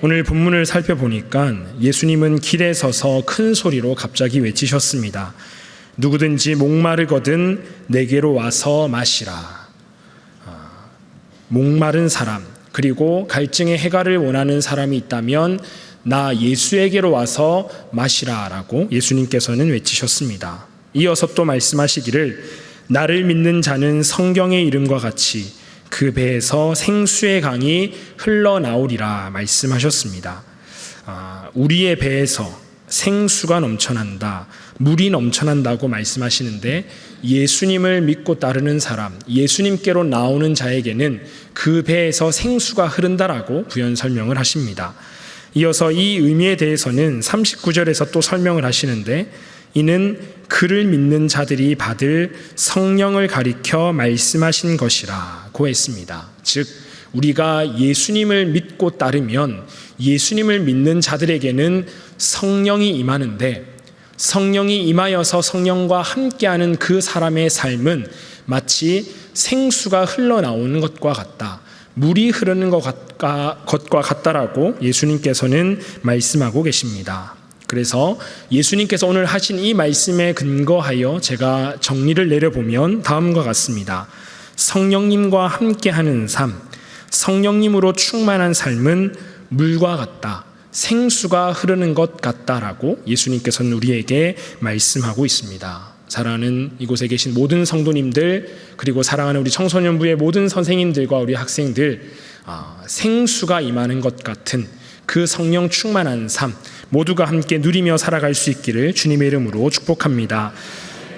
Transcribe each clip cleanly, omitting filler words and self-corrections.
오늘 본문을 살펴보니까 예수님은 길에 서서 큰 소리로 갑자기 외치셨습니다. 누구든지 목마르거든 내게로 와서 마시라. 목마른 사람, 그리고 갈증의 해결을 원하는 사람이 있다면 나 예수에게로 와서 마시라라고 예수님께서는 외치셨습니다. 이어서 또 말씀하시기를 나를 믿는 자는 성경의 이름과 같이 그 배에서 생수의 강이 흘러나오리라 말씀하셨습니다. 우리의 배에서 생수가 넘쳐난다, 물이 넘쳐난다고 말씀하시는데 예수님을 믿고 따르는 사람, 예수님께로 나오는 자에게는 그 배에서 생수가 흐른다라고 부연 설명을 하십니다. 이어서 이 의미에 대해서는 39절에서 또 설명을 하시는데 이는 그를 믿는 자들이 받을 성령을 가리켜 말씀하신 것이라고 했습니다. 즉 우리가 예수님을 믿고 따르면 예수님을 믿는 자들에게는 성령이 임하는데 성령이 임하여서 성령과 함께하는 그 사람의 삶은 마치 생수가 흘러나오는 것과 같다, 물이 흐르는 것과 같다라고 예수님께서는 말씀하고 계십니다. 그래서 예수님께서 오늘 하신 이 말씀에 근거하여 제가 정리를 내려보면 다음과 같습니다. 성령님과 함께하는 삶, 성령님으로 충만한 삶은 물과 같다, 생수가 흐르는 것 같다라고 예수님께서는 우리에게 말씀하고 있습니다. 사랑하는 이곳에 계신 모든 성도님들, 그리고 사랑하는 우리 청소년부의 모든 선생님들과 우리 학생들, 생수가 임하는 것 같은 그 성령 충만한 삶 모두가 함께 누리며 살아갈 수 있기를 주님의 이름으로 축복합니다.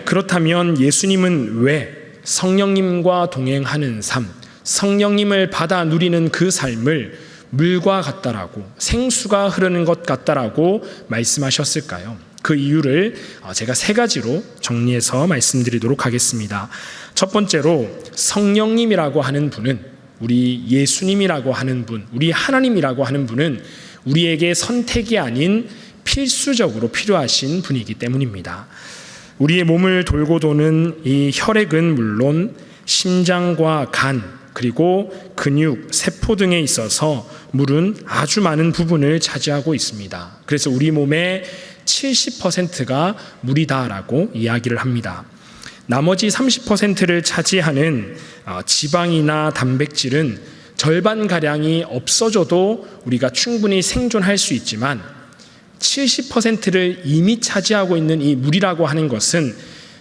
그렇다면 예수님은 왜 성령님과 동행하는 삶, 성령님을 받아 누리는 그 삶을 물과 같다라고, 생수가 흐르는 것 같다라고 말씀하셨을까요? 그 이유를 제가 3가지로 정리해서 말씀드리도록 하겠습니다. 첫 번째로 성령님이라고 하는 분은, 우리 예수님이라고 하는 분, 우리 하나님이라고 하는 분은 우리에게 선택이 아닌 필수적으로 필요하신 분이기 때문입니다. 우리의 몸을 돌고 도는 이 혈액은 물론 심장과 간, 그리고 근육, 세포 등에 있어서 물은 아주 많은 부분을 차지하고 있습니다. 그래서 우리 몸의 70%가 물이다라고 이야기를 합니다. 나머지 30%를 차지하는 지방이나 단백질은 절반가량이 없어져도 우리가 충분히 생존할 수 있지만 70%를 이미 차지하고 있는 이 물이라고 하는 것은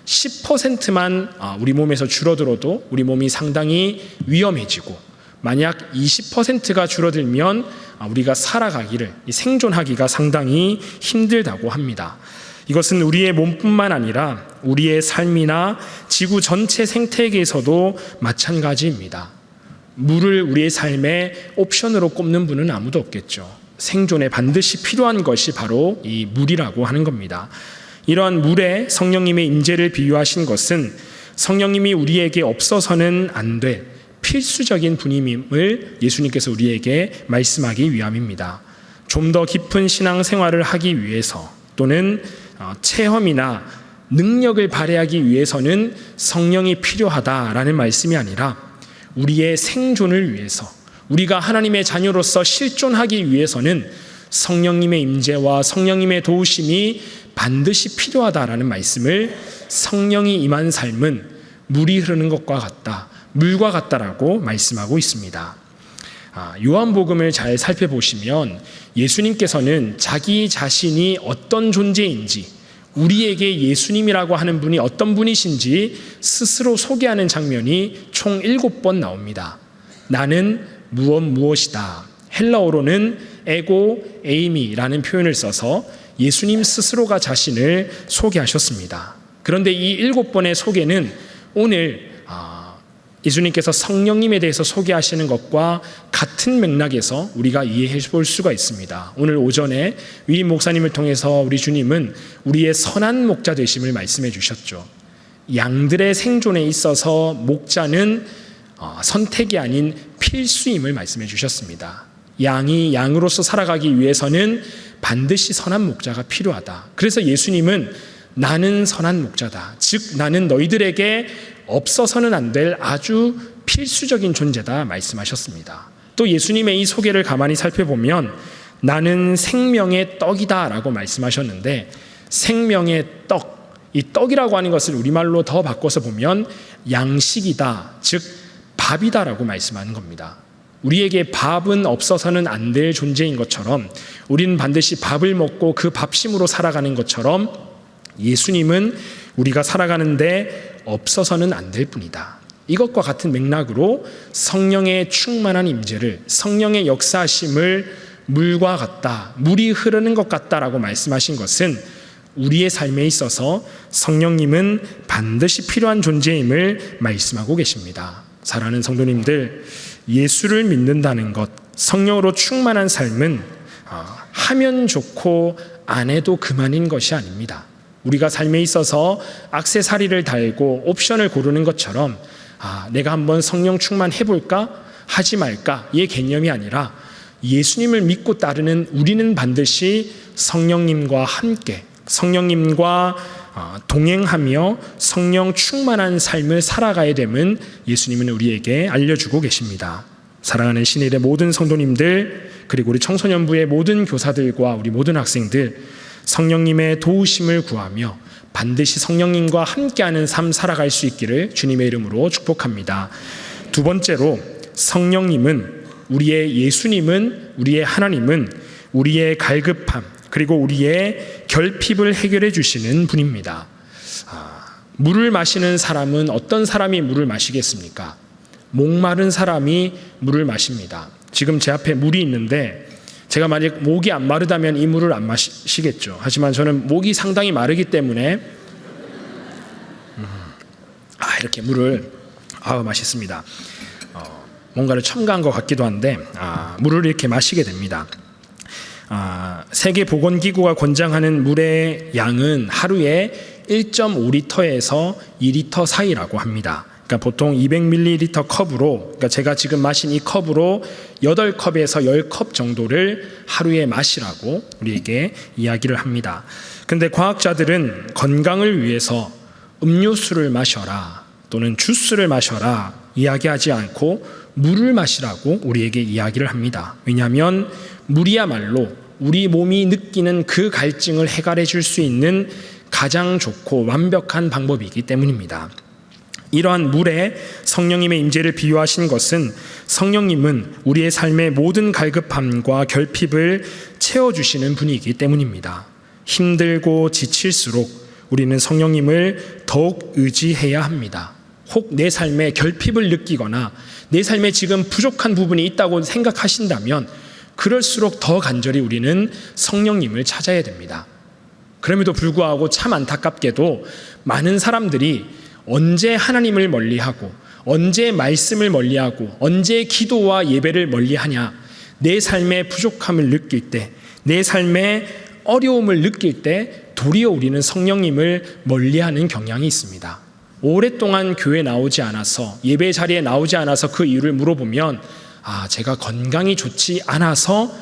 10%만 우리 몸에서 줄어들어도 우리 몸이 상당히 위험해지고, 만약 20%가 줄어들면 우리가 살아가기를, 생존하기가 상당히 힘들다고 합니다. 이것은 우리의 몸뿐만 아니라 우리의 삶이나 지구 전체 생태계에서도 마찬가지입니다. 물을 우리의 삶의 옵션으로 꼽는 분은 아무도 없겠죠. 생존에 반드시 필요한 것이 바로 이 물이라고 하는 겁니다. 이러한 물에 성령님의 임재를 비유하신 것은 성령님이 우리에게 없어서는 안 될 필수적인 분임을 예수님께서 우리에게 말씀하기 위함입니다. 좀 더 깊은 신앙생활을 하기 위해서, 또는 체험이나 능력을 발휘하기 위해서는 성령이 필요하다라는 말씀이 아니라 우리의 생존을 위해서, 우리가 하나님의 자녀로서 실존하기 위해서는 성령님의 임재와 성령님의 도우심이 반드시 필요하다라는 말씀을, 성령이 임한 삶은 물이 흐르는 것과 같다, 물과 같다라고 말씀하고 있습니다. 요한복음을 잘 살펴보시면 예수님께서는 자기 자신이 어떤 존재인지, 우리에게 예수님이라고 하는 분이 어떤 분이신지 스스로 소개하는 장면이 총 7번 나옵니다. 나는 무엇이다. 헬라어로는 에고 에이미라는 표현을 써서 예수님 스스로가 자신을 소개하셨습니다. 그런데 이 7번의 소개는 오늘 예수님께서 성령님에 대해서 소개하시는 것과 같은 맥락에서 우리가 이해해 볼 수가 있습니다. 오늘 오전에 위임 목사님을 통해서 우리 주님은 우리의 선한 목자 되심을 말씀해 주셨죠. 양들의 생존에 있어서 목자는 선택이 아닌 필수임을 말씀해 주셨습니다. 양이 양으로서 살아가기 위해서는 반드시 선한 목자가 필요하다. 그래서 예수님은 나는 선한 목자다. 즉 나는 너희들에게 없어서는 안 될 아주 필수적인 존재다 말씀하셨습니다. 또 예수님의 이 소개를 가만히 살펴보면 나는 생명의 떡이다 라고 말씀하셨는데, 생명의 떡, 이 떡이라고 하는 것을 우리말로 더 바꿔서 보면 양식이다, 즉 밥이다 라고 말씀하는 겁니다. 우리에게 밥은 없어서는 안 될 존재인 것처럼, 우리는 반드시 밥을 먹고 그 밥심으로 살아가는 것처럼, 예수님은 우리가 살아가는데 없어서는 안 될 뿐이다. 이것과 같은 맥락으로 성령의 충만한 임재를, 성령의 역사하심을 물과 같다, 물이 흐르는 것 같다라고 말씀하신 것은 우리의 삶에 있어서 성령님은 반드시 필요한 존재임을 말씀하고 계십니다. 사랑하는 성도님들, 예수를 믿는다는 것, 성령으로 충만한 삶은 하면 좋고 안 해도 그만인 것이 아닙니다. 우리가 삶에 있어서 액세서리를 달고 옵션을 고르는 것처럼 내가 한번 성령 충만해볼까? 하지 말까? 이 개념이 아니라 예수님을 믿고 따르는 우리는 반드시 성령님과 함께, 성령님과 동행하며 성령 충만한 삶을 살아가야 됨은 예수님은 우리에게 알려주고 계십니다. 사랑하는 신일의 모든 성도님들, 그리고 우리 청소년부의 모든 교사들과 우리 모든 학생들, 성령님의 도우심을 구하며 반드시 성령님과 함께하는 삶 살아갈 수 있기를 주님의 이름으로 축복합니다. 두 번째로, 성령님은, 우리의 예수님은, 우리의 하나님은 우리의 갈급함 그리고 우리의 결핍을 해결해 주시는 분입니다. 물을 마시는 사람은 어떤 사람이 물을 마시겠습니까? 목마른 사람이 물을 마십니다. 지금 제 앞에 물이 있는데 제가 만약 목이 안 마르다면 이 물을 안 마시겠죠. 하지만 저는 목이 상당히 마르기 때문에 이렇게 물을 맛있습니다. 뭔가를 첨가한 것 같기도 한데 물을 이렇게 마시게 됩니다. 세계보건기구가 권장하는 물의 양은 하루에 1.5리터에서 2리터 사이라고 합니다. 그러니까 보통 200ml 컵으로, 그러니까 제가 지금 마신 이 컵으로 8컵에서 10컵 정도를 하루에 마시라고 우리에게 이야기를 합니다. 그런데 과학자들은 건강을 위해서 음료수를 마셔라 또는 주스를 마셔라 이야기하지 않고 물을 마시라고 우리에게 이야기를 합니다. 왜냐하면 물이야말로 우리 몸이 느끼는 그 갈증을 해결해 줄 수 있는 가장 좋고 완벽한 방법이기 때문입니다. 이러한 물에 성령님의 임재를 비유하신 것은 성령님은 우리의 삶의 모든 갈급함과 결핍을 채워주시는 분이기 때문입니다. 힘들고 지칠수록 우리는 성령님을 더욱 의지해야 합니다. 혹 내 삶에 결핍을 느끼거나 내 삶에 지금 부족한 부분이 있다고 생각하신다면 그럴수록 더 간절히 우리는 성령님을 찾아야 됩니다. 그럼에도 불구하고 참 안타깝게도 많은 사람들이 언제 하나님을 멀리하고 언제 말씀을 멀리하고 언제 기도와 예배를 멀리하냐, 내 삶의 부족함을 느낄 때, 내 삶의 어려움을 느낄 때 도리어 우리는 성령님을 멀리하는 경향이 있습니다. 오랫동안 교회에 나오지 않아서, 예배 자리에 나오지 않아서 그 이유를 물어보면 제가 건강이 좋지 않아서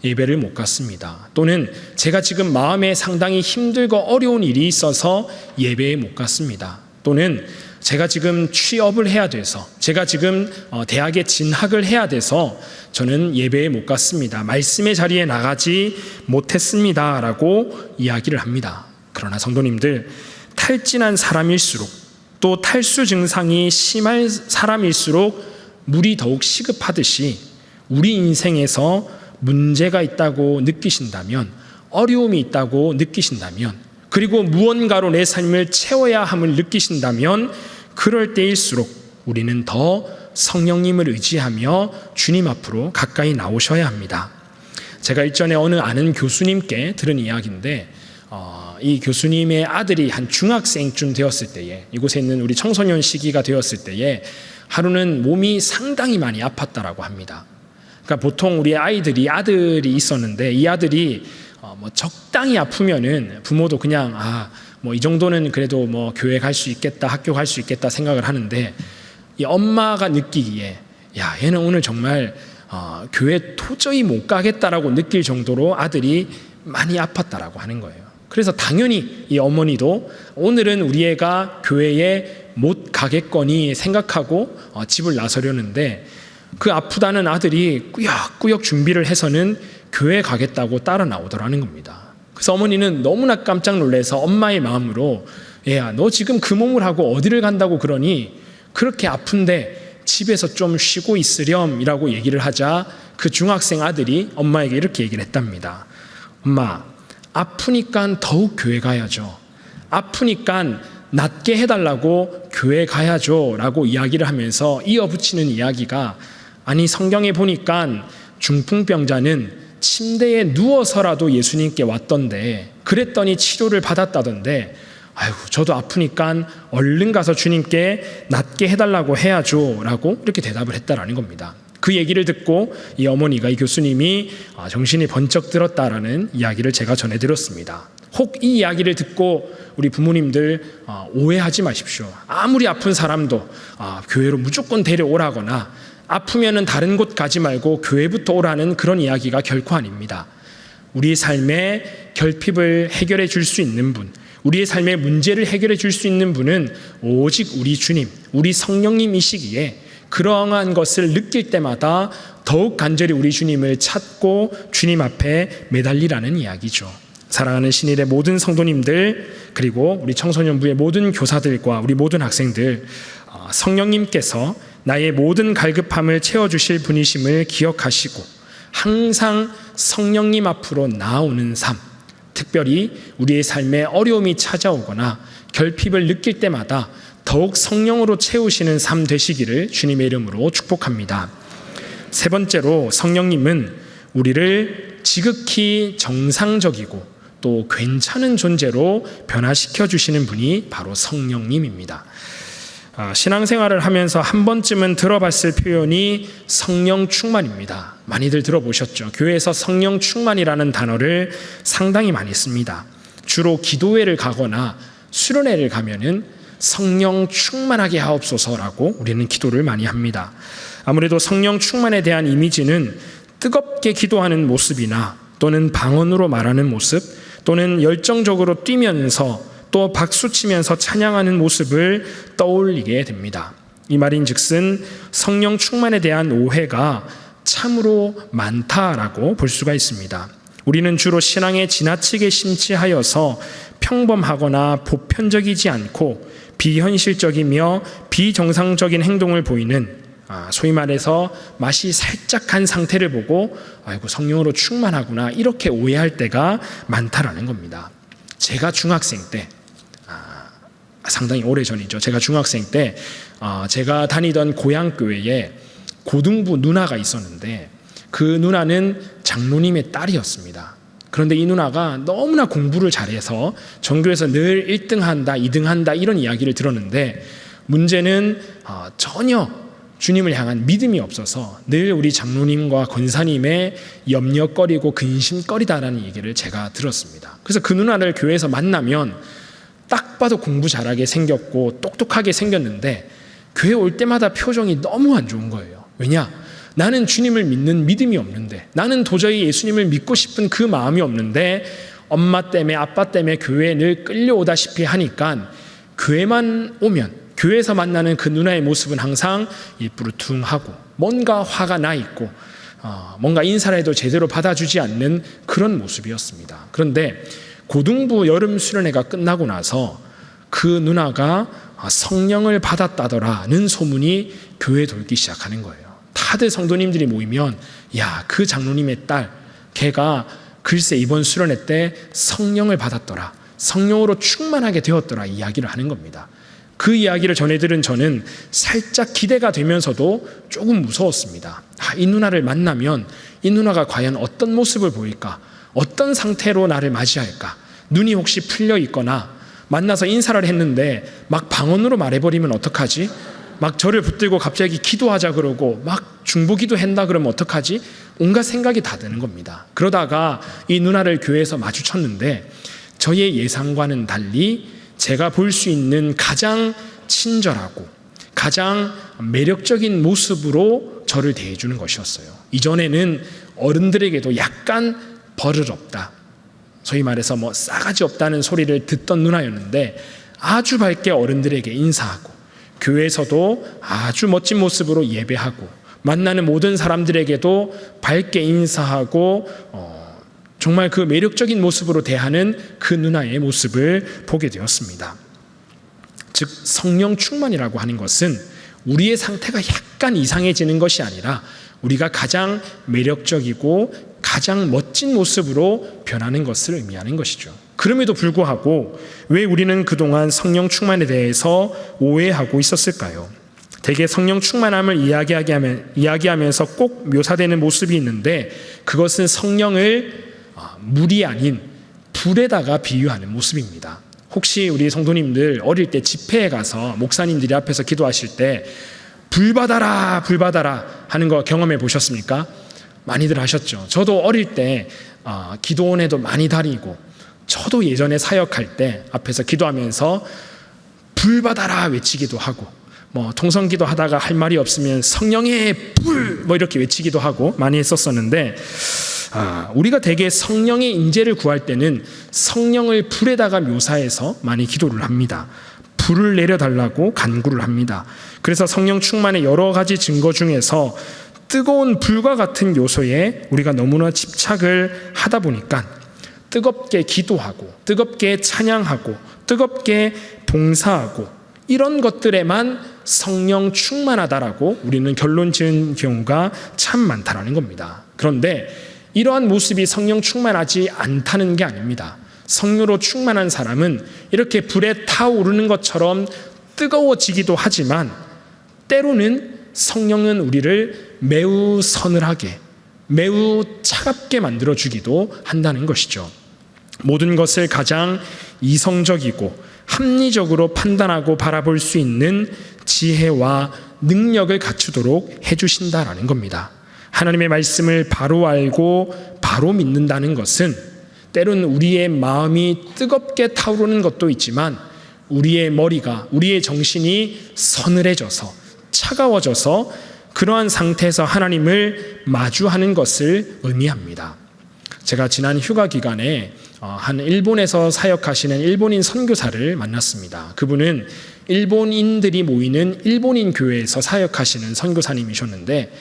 예배를 못 갔습니다. 또는 제가 지금 마음에 상당히 힘들고 어려운 일이 있어서 예배에 못 갔습니다. 또는 제가 지금 취업을 해야 돼서, 제가 지금 대학에 진학을 해야 돼서 저는 예배에 못 갔습니다. 말씀의 자리에 나가지 못했습니다 라고 이야기를 합니다. 그러나 성도님들, 탈진한 사람일수록 또 탈수 증상이 심한 사람일수록 물이 더욱 시급하듯이 우리 인생에서 문제가 있다고 느끼신다면, 어려움이 있다고 느끼신다면, 그리고 무언가로 내 삶을 채워야 함을 느끼신다면 그럴 때일수록 우리는 더 성령님을 의지하며 주님 앞으로 가까이 나오셔야 합니다. 제가 일전에 어느 아는 교수님께 들은 이야기인데 이 교수님의 아들이 한 중학생쯤 되었을 때에, 이곳에 있는 우리 청소년 시기가 되었을 때에 하루는 몸이 상당히 많이 아팠다라고 합니다. 그러니까 보통 우리 아들이 있었는데 이 아들이 적당히 아프면은 부모도 그냥 이 정도는 그래도 교회 갈 수 있겠다, 학교 갈 수 있겠다 생각을 하는데, 이 엄마가 느끼기에 얘는 오늘 정말 교회 도저히 못 가겠다라고 느낄 정도로 아들이 많이 아팠다라고 하는 거예요. 그래서 당연히 이 어머니도 오늘은 우리 애가 교회에 못 가겠거니 생각하고 집을 나서려는데, 그 아프다는 아들이 꾸역꾸역 준비를 해서는 교회 가겠다고 따라 나오더라는 겁니다. 그래서 어머니는 너무나 깜짝 놀라서 엄마의 마음으로 얘야, 너 지금 그 몸을 하고 어디를 간다고 그러니? 그렇게 아픈데 집에서 좀 쉬고 있으렴이라고 얘기를 하자 그 중학생 아들이 엄마에게 이렇게 얘기를 했답니다. 엄마, 아프니까 더욱 교회 가야죠. 아프니까 낫게 해달라고 교회 가야죠 라고 이야기를 하면서 이어붙이는 이야기가, 아니 성경에 보니까 중풍병자는 침대에 누워서라도 예수님께 왔던데, 그랬더니 치료를 받았다던데, 아이고 저도 아프니까 얼른 가서 주님께 낫게 해달라고 해야죠 라고 이렇게 대답을 했다라는 겁니다. 그 얘기를 듣고 이 어머니가, 이 교수님이 정신이 번쩍 들었다라는 이야기를 제가 전해드렸습니다. 혹 이 이야기를 듣고 우리 부모님들 오해하지 마십시오. 아무리 아픈 사람도 교회로 무조건 데려오라거나 아프면은 다른 곳 가지 말고 교회부터 오라는 그런 이야기가 결코 아닙니다. 우리의 삶의 결핍을 해결해 줄 수 있는 분, 우리의 삶의 문제를 해결해 줄 수 있는 분은 오직 우리 주님, 우리 성령님이시기에 그러한 것을 느낄 때마다 더욱 간절히 우리 주님을 찾고 주님 앞에 매달리라는 이야기죠. 사랑하는 신일의 모든 성도님들, 그리고 우리 청소년부의 모든 교사들과 우리 모든 학생들, 성령님께서 나의 모든 갈급함을 채워주실 분이심을 기억하시고 항상 성령님 앞으로 나아오는 삶, 특별히 우리의 삶에 어려움이 찾아오거나 결핍을 느낄 때마다 더욱 성령으로 채우시는 삶 되시기를 주님의 이름으로 축복합니다. 세 번째로, 성령님은 우리를 지극히 정상적이고 또 괜찮은 존재로 변화시켜 주시는 분이 바로 성령님입니다. 신앙생활을 하면서 한 번쯤은 들어봤을 표현이 성령 충만입니다. 많이들 들어보셨죠? 교회에서 성령 충만이라는 단어를 상당히 많이 씁니다. 주로 기도회를 가거나 수련회를 가면은 성령 충만하게 하옵소서라고 우리는 기도를 많이 합니다. 아무래도 성령 충만에 대한 이미지는 뜨겁게 기도하는 모습이나 또는 방언으로 말하는 모습, 또는 열정적으로 뛰면서 또 박수치면서 찬양하는 모습을 떠올리게 됩니다. 이 말인즉슨 성령 충만에 대한 오해가 참으로 많다라고 볼 수가 있습니다. 우리는 주로 신앙에 지나치게 심취하여서 평범하거나 보편적이지 않고 비현실적이며 비정상적인 행동을 보이는, 소위 말해서 맛이 살짝 간 상태를 보고 아이고 성령으로 충만하구나 이렇게 오해할 때가 많다라는 겁니다. 제가 중학생 때, 상당히 오래전이죠. 제가 중학생 때 제가 다니던 고향교회에 고등부 누나가 있었는데 그 누나는 장로님의 딸이었습니다. 그런데 이 누나가 너무나 공부를 잘해서 전교에서 늘 1등 한다, 2등 한다 이런 이야기를 들었는데, 문제는 전혀 주님을 향한 믿음이 없어서 늘 우리 장로님과 권사님의 염려거리고 근심거리다라는 얘기를 제가 들었습니다. 그래서 그 누나를 교회에서 만나면 딱 봐도 공부 잘하게 생겼고 똑똑하게 생겼는데 교회 올 때마다 표정이 너무 안 좋은 거예요. 왜냐? 나는 주님을 믿는 믿음이 없는데, 나는 도저히 예수님을 믿고 싶은 그 마음이 없는데 엄마 때문에 아빠 때문에 교회에 늘 끌려오다시피 하니까 교회만 오면, 교회에서 만나는 그 누나의 모습은 항상 일부러퉁하고 뭔가 화가 나 있고 뭔가 인사를 해도 제대로 받아주지 않는 그런 모습이었습니다. 그런데 고등부 여름 수련회가 끝나고 나서 그 누나가 성령을 받았다더라는 소문이 교회에 돌기 시작하는 거예요. 다들 성도님들이 모이면 야, 그 장로님의 딸, 걔가 글쎄 이번 수련회 때 성령을 받았더라, 성령으로 충만하게 되었더라 이야기를 하는 겁니다. 그 이야기를 전해들은 저는 살짝 기대가 되면서도 조금 무서웠습니다. 이 누나를 만나면 이 누나가 과연 어떤 모습을 보일까? 어떤 상태로 나를 맞이할까? 눈이 혹시 풀려 있거나 만나서 인사를 했는데 막 방언으로 말해버리면 어떡하지? 막 저를 붙들고 갑자기 기도하자 그러고 막 중보기도 한다 그러면 어떡하지? 온갖 생각이 다 드는 겁니다. 그러다가 이 누나를 교회에서 마주쳤는데 저의 예상과는 달리 제가 볼 수 있는 가장 친절하고 가장 매력적인 모습으로 저를 대해주는 것이었어요. 이전에는 어른들에게도 약간 버릇없다, 소위 말해서 뭐 싸가지 없다는 소리를 듣던 누나였는데 아주 밝게 어른들에게 인사하고 교회에서도 아주 멋진 모습으로 예배하고 만나는 모든 사람들에게도 밝게 인사하고 정말 그 매력적인 모습으로 대하는 그 누나의 모습을 보게 되었습니다. 즉 성령 충만이라고 하는 것은 우리의 상태가 약간 이상해지는 것이 아니라 우리가 가장 매력적이고 가장 멋진 모습으로 변하는 것을 의미하는 것이죠. 그럼에도 불구하고 왜 우리는 그동안 성령 충만에 대해서 오해하고 있었을까요? 대개 성령 충만함을 이야기하면서 꼭 묘사되는 모습이 있는데 그것은 성령을 물이 아닌 불에다가 비유하는 모습입니다. 혹시 우리 성도님들 어릴 때 집회에 가서 목사님들이 앞에서 기도하실 때 불 받아라 불 받아라 하는 거 경험해 보셨습니까? 많이들 하셨죠. 저도 어릴 때 기도원에도 많이 다니고 저도 예전에 사역할 때 앞에서 기도하면서 불 받아라 외치기도 하고 통성기도 하다가 할 말이 없으면 성령의 불 이렇게 외치기도 하고 많이 했었었는데 우리가 대개 성령의 임재를 구할 때는 성령을 불에다가 묘사해서 많이 기도를 합니다. 불을 내려달라고 간구를 합니다. 그래서 성령 충만의 여러 가지 증거 중에서 뜨거운 불과 같은 요소에 우리가 너무나 집착을 하다 보니까 뜨겁게 기도하고 뜨겁게 찬양하고 뜨겁게 봉사하고 이런 것들에만 성령 충만하다라고 우리는 결론 지은 경우가 참 많다라는 겁니다. 그런데 이러한 모습이 성령 충만하지 않다는 게 아닙니다. 성령으로 충만한 사람은 이렇게 불에 타오르는 것처럼 뜨거워지기도 하지만 때로는 성령은 우리를 매우 서늘하게 매우 차갑게 만들어주기도 한다는 것이죠. 모든 것을 가장 이성적이고 합리적으로 판단하고 바라볼 수 있는 지혜와 능력을 갖추도록 해주신다라는 겁니다. 하나님의 말씀을 바로 알고 바로 믿는다는 것은 때로는 우리의 마음이 뜨겁게 타오르는 것도 있지만 우리의 머리가 우리의 정신이 서늘해져서 차가워져서 그러한 상태에서 하나님을 마주하는 것을 의미합니다. 제가 지난 휴가 기간에 한 일본에서 사역하시는 일본인 선교사를 만났습니다. 그분은 일본인들이 모이는 일본인 교회에서 사역하시는 선교사님이셨는데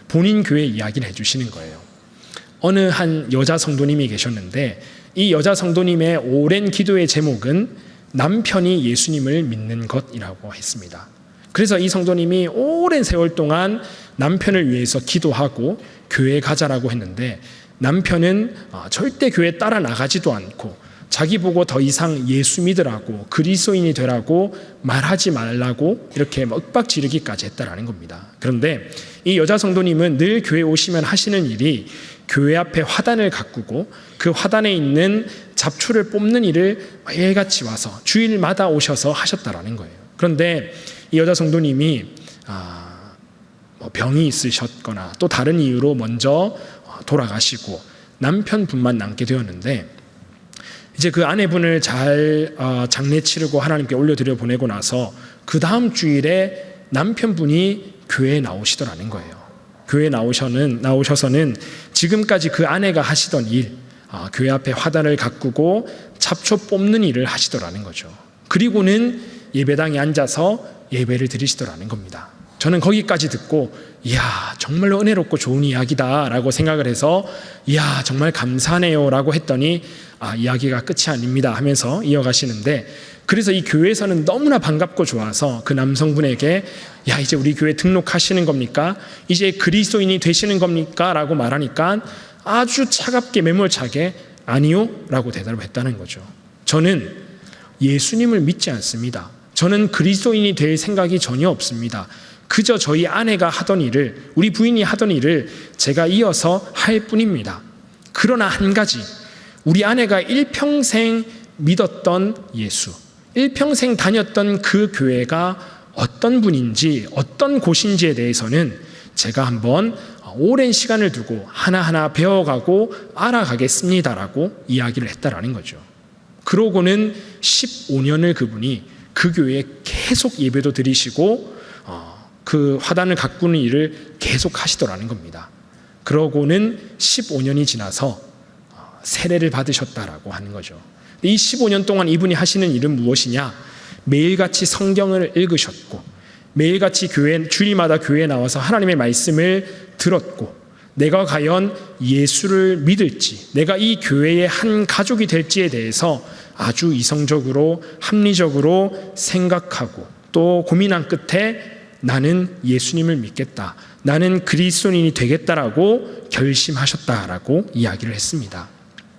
본인 교회 이야기를 해주시는 거예요. 어느 한 여자 성도님이 계셨는데 이 여자 성도님의 오랜 기도의 제목은 남편이 예수님을 믿는 것이라고 했습니다. 그래서 이 성도님이 오랜 세월 동안 남편을 위해서 기도하고 교회에 가자라고 했는데 남편은 절대 교회에 따라 나가지도 않고 자기 보고 더 이상 예수 믿으라고 그리스도인이 되라고 말하지 말라고 이렇게 윽박 지르기까지 했다라는 겁니다. 그런데 이 여자 성도님은 늘 교회 오시면 하시는 일이 교회 앞에 화단을 가꾸고 그 화단에 있는 잡초를 뽑는 일을 매일같이 와서 주일마다 오셔서 하셨다라는 거예요. 그런데 이 여자 성도님이 병이 있으셨거나 또 다른 이유로 먼저 돌아가시고 남편분만 남게 되었는데 이제 그 아내분을 잘 장례 치르고 하나님께 올려드려 보내고 나서 그 다음 주일에 남편분이 교회에 나오시더라는 거예요. 교회에 나오셔서는 지금까지 그 아내가 하시던 일, 교회 앞에 화단을 가꾸고 잡초 뽑는 일을 하시더라는 거죠. 그리고는 예배당에 앉아서 예배를 드리시더라는 겁니다. 저는 거기까지 듣고 이야 정말로 은혜롭고 좋은 이야기다 라고 생각을 해서 이야 정말 감사하네요 라고 했더니 이야기가 끝이 아닙니다 하면서 이어가시는데 그래서 이 교회에서는 너무나 반갑고 좋아서 그 남성분에게 야 이제 우리 교회 등록하시는 겁니까? 이제 그리스도인이 되시는 겁니까? 라고 말하니까 아주 차갑게 매몰차게 아니요 라고 대답을 했다는 거죠. 저는 예수님을 믿지 않습니다. 저는 그리스도인이 될 생각이 전혀 없습니다. 그저 저희 아내가 하던 일을 우리 부인이 하던 일을 제가 이어서 할 뿐입니다. 그러나 한 가지 우리 아내가 일평생 믿었던 예수 일평생 다녔던 그 교회가 어떤 분인지 어떤 곳인지에 대해서는 제가 한번 오랜 시간을 두고 하나하나 배워가고 알아가겠습니다라고 이야기를 했다라는 거죠. 그러고는 15년을 그분이 그 교회에 계속 예배도 드리시고 그 화단을 가꾸는 일을 계속 하시더라는 겁니다. 그러고는 15년이 지나서 세례를 받으셨다라고 하는 거죠. 이 15년 동안 이분이 하시는 일은 무엇이냐? 매일같이 성경을 읽으셨고 매일같이 주일마다 교회에 나와서 하나님의 말씀을 들었고 내가 과연 예수를 믿을지, 내가 이 교회의 한 가족이 될지에 대해서 아주 이성적으로 합리적으로 생각하고 또 고민한 끝에 나는 예수님을 믿겠다, 나는 그리스도인이 되겠다라고 결심하셨다라고 이야기를 했습니다.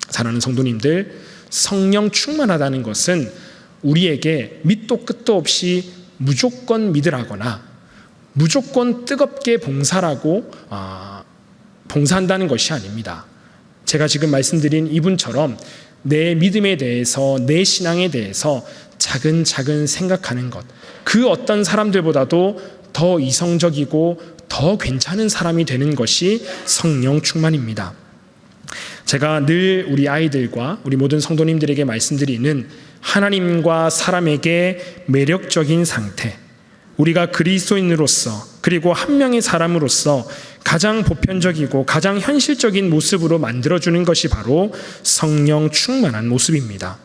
사랑하는 성도님들, 성령 충만하다는 것은 우리에게 밑도 끝도 없이 무조건 믿으라거나 무조건 뜨겁게 봉사한다는 것이 아닙니다. 제가 지금 말씀드린 이분처럼 내 믿음에 대해서, 내 신앙에 대해서 차근차근 생각하는 것, 그 어떤 사람들보다도 더 이성적이고 더 괜찮은 사람이 되는 것이 성령 충만입니다. 제가 늘 우리 아이들과 우리 모든 성도님들에게 말씀드리는 하나님과 사람에게 매력적인 상태, 우리가 그리스도인으로서 그리고 한 명의 사람으로서 가장 보편적이고 가장 현실적인 모습으로 만들어주는 것이 바로 성령 충만한 모습입니다.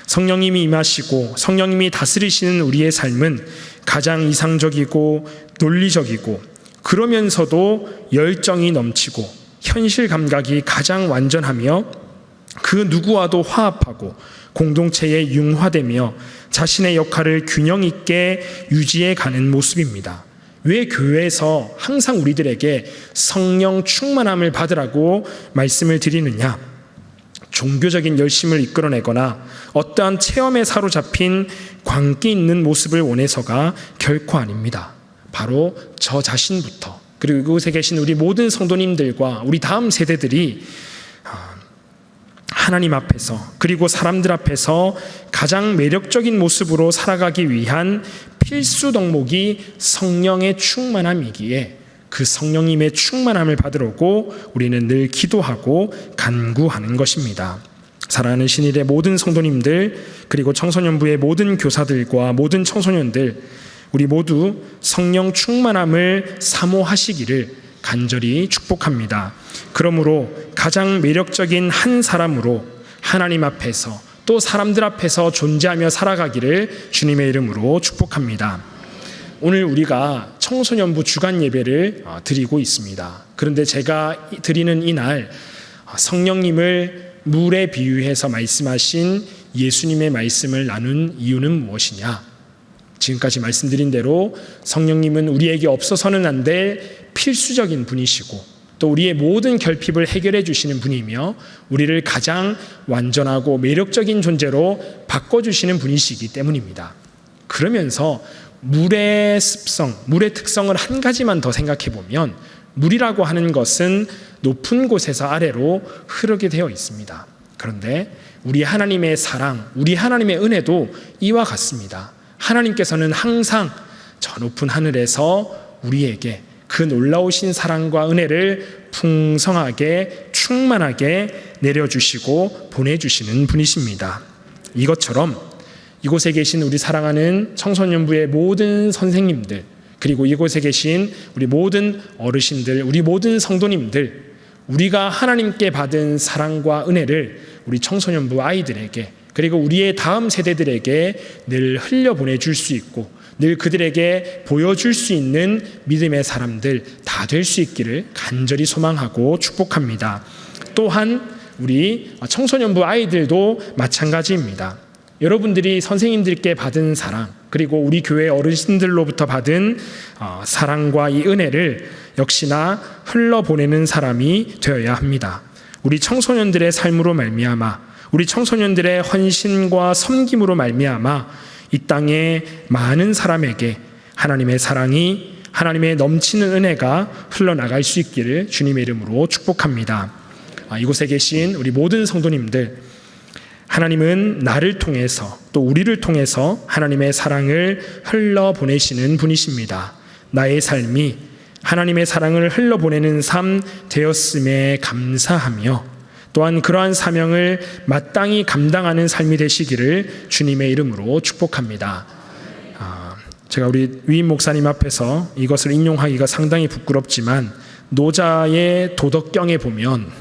성령님이 임하시고 성령님이 다스리시는 우리의 삶은 가장 이상적이고 논리적이고 그러면서도 열정이 넘치고 현실 감각이 가장 완전하며 그 누구와도 화합하고 공동체에 융화되며 자신의 역할을 균형 있게 유지해 가는 모습입니다. 왜 교회에서 항상 우리들에게 성령 충만함을 받으라고 말씀을 드리느냐? 종교적인 열심을 이끌어내거나 어떠한 체험에 사로잡힌 광기 있는 모습을 원해서가 결코 아닙니다. 바로 저 자신부터, 그리고 이곳에 계신 우리 모든 성도님들과 우리 다음 세대들이 하나님 앞에서 그리고 사람들 앞에서 가장 매력적인 모습으로 살아가기 위한 필수 덕목이 성령의 충만함이기에 그 성령님의 충만함을 받으려고 우리는 늘 기도하고 간구하는 것입니다. 사랑하는 신일의 모든 성도님들, 그리고 청소년부의 모든 교사들과 모든 청소년들, 우리 모두 성령 충만함을 사모하시기를 간절히 축복합니다. 그러므로 가장 매력적인 한 사람으로 하나님 앞에서 또 사람들 앞에서 존재하며 살아가기를 주님의 이름으로 축복합니다. 오늘 우리가 청소년부 주간 예배를 드리고 있습니다. 그런데 제가 드리는 이날 성령님을 물에 비유해서 말씀하신 예수님의 말씀을 나눈 이유는 무엇이냐? 지금까지 말씀드린 대로 성령님은 우리에게 없어서는 안 될 필수적인 분이시고 또 우리의 모든 결핍을 해결해 주시는 분이며 우리를 가장 완전하고 매력적인 존재로 바꿔주시는 분이시기 때문입니다. 그러면서 물의 습성, 물의 특성을 한 가지만 더 생각해 보면 물이라고 하는 것은 높은 곳에서 아래로 흐르게 되어 있습니다. 그런데 우리 하나님의 사랑, 우리 하나님의 은혜도 이와 같습니다. 하나님께서는 항상 저 높은 하늘에서 우리에게 그 놀라우신 사랑과 은혜를 풍성하게 충만하게 내려주시고 보내주시는 분이십니다. 이것처럼 이곳에 계신 우리 사랑하는 청소년부의 모든 선생님들, 그리고 이곳에 계신 우리 모든 어르신들, 우리 모든 성도님들, 우리가 하나님께 받은 사랑과 은혜를 우리 청소년부 아이들에게 그리고 우리의 다음 세대들에게 늘 흘려보내줄 수 있고 늘 그들에게 보여줄 수 있는 믿음의 사람들 다 될 수 있기를 간절히 소망하고 축복합니다. 또한 우리 청소년부 아이들도 마찬가지입니다. 여러분들이 선생님들께 받은 사랑, 그리고 우리 교회 어르신들로부터 받은 사랑과 이 은혜를 역시나 흘러보내는 사람이 되어야 합니다. 우리 청소년들의 삶으로 말미암아, 우리 청소년들의 헌신과 섬김으로 말미암아 이 땅에 많은 사람에게 하나님의 사랑이, 하나님의 넘치는 은혜가 흘러나갈 수 있기를 주님의 이름으로 축복합니다. 이곳에 계신 우리 모든 성도님들, 하나님은 나를 통해서 또 우리를 통해서 하나님의 사랑을 흘러보내시는 분이십니다. 나의 삶이 하나님의 사랑을 흘러보내는 삶 되었음에 감사하며 또한 그러한 사명을 마땅히 감당하는 삶이 되시기를 주님의 이름으로 축복합니다. 제가 우리 위임 목사님 앞에서 이것을 인용하기가 상당히 부끄럽지만 노자의 도덕경에 보면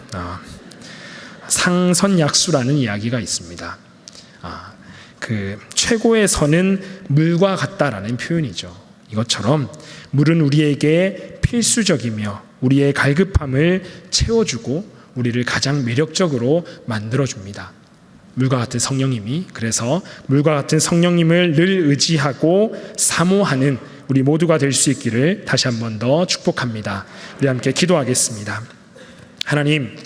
상선약수라는 이야기가 있습니다. 그 최고의 선은 물과 같다라는 표현이죠. 이것처럼 물은 우리에게 필수적이며 우리의 갈급함을 채워주고 우리를 가장 매력적으로 만들어줍니다. 물과 같은 성령님이, 그래서 물과 같은 성령님을 늘 의지하고 사모하는 우리 모두가 될 수 있기를 다시 한 번 더 축복합니다. 우리 함께 기도하겠습니다. 하나님,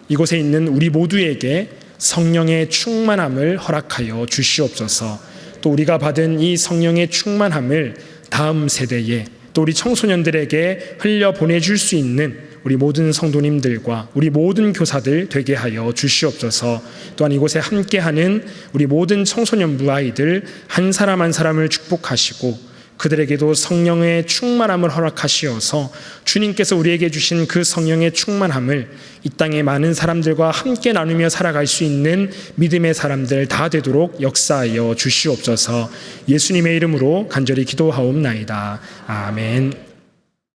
이곳에 있는 우리 모두에게 성령의 충만함을 허락하여 주시옵소서. 또 우리가 받은 이 성령의 충만함을 다음 세대에, 또 우리 청소년들에게 흘려보내줄 수 있는 우리 모든 성도님들과 우리 모든 교사들 되게 하여 주시옵소서. 또한 이곳에 함께하는 우리 모든 청소년부 아이들 한 사람 한 사람을 축복하시고 그들에게도 성령의 충만함을 허락하시어서 주님께서 우리에게 주신 그 성령의 충만함을 이 땅의 많은 사람들과 함께 나누며 살아갈 수 있는 믿음의 사람들 다 되도록 역사하여 주시옵소서. 예수님의 이름으로 간절히 기도하옵나이다. 아멘.